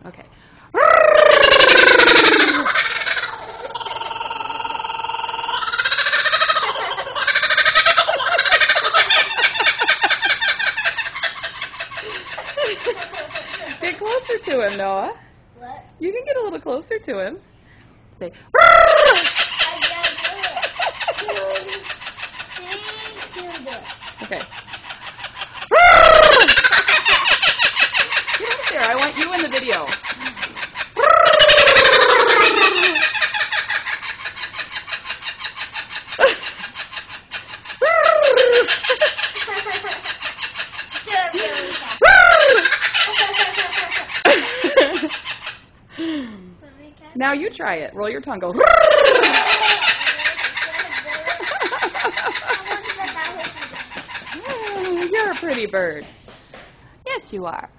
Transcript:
Okay. Get closer to him, Noah. What? You can get a little closer to him. Say, I gotta do it. See, do it. okay. Get up there. I want you in the video. Now you try it. Roll your tongue. Go. You're a pretty bird. Yes, you are.